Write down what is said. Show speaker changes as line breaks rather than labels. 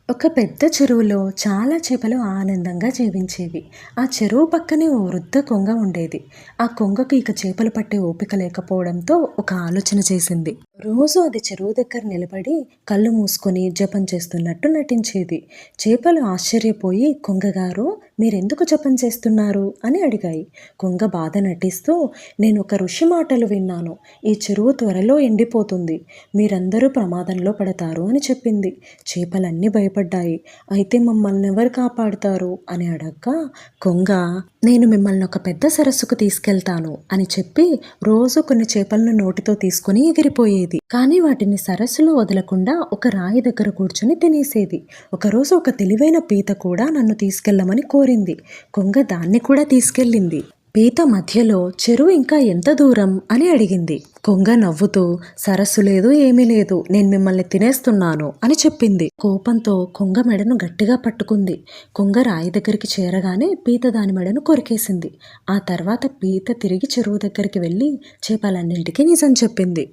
ఒక పెద్ద చెరువులో చాలా చేపలు ఆనందంగా జీవించేవి. ఆ చెరువు పక్కనే ఓ వృద్ధ కొంగ ఉండేది. ఆ కొంగకు ఇక చేపలు పట్టే ఓపిక లేకపోవడంతో ఒక ఆలోచన చేసింది. రోజు అది చెరువు దగ్గర నిలబడి కళ్ళు మూసుకొని జపం చేస్తున్నట్టు నటించేది. చేపలు ఆశ్చర్యపోయి కొంగగారు, మీరెందుకు జపం చేస్తున్నారు అని అడిగాయి. కొంగ బాధ నటిస్తూ, నేను ఒక ఋషి మాటలు విన్నాను. ఈ చెరువు త్వరలో ఎండిపోతుంది. మీరందరూ ప్రమాదంలో పడతారు అని చెప్పింది. చేపలన్నీ భయపడ్డాయి. అయితే మమ్మల్నెవరు కాపాడుతారు అని అడగ్గా కొంగ, నేను మిమ్మల్ని ఒక పెద్ద సరస్సుకు తీసుకెళ్తాను అని చెప్పి రోజు కొన్ని చేపలను నోటితో తీసుకుని ఎగిరిపోయేది. కానీ వాటిని సరస్సులో వదలకుండా ఒక రాయి దగ్గర కూర్చుని తినేసేది. ఒకరోజు ఒక తెలివైన పీత కూడా నన్ను తీసుకెళ్ళమని కోరింది. కొంగ దాన్ని కూడా తీసుకెళ్ళింది. పీత మధ్యలో చెరువు ఇంకా ఎంత దూరం అని అడిగింది. కొంగ నవ్వుతూ, సరస్సు లేదు ఏమీ లేదు, నేను మిమ్మల్ని తినేస్తున్నాను అని చెప్పింది. కోపంతో కొంగ మెడను గట్టిగా పట్టుకుంది. కొంగ రాయి దగ్గరికి చేరగానే పీత దాని మెడను కొరికేసింది. ఆ తర్వాత పీత తిరిగి చెరువు దగ్గరికి వెళ్ళి చేపలన్నింటికీ నిజం చెప్పింది.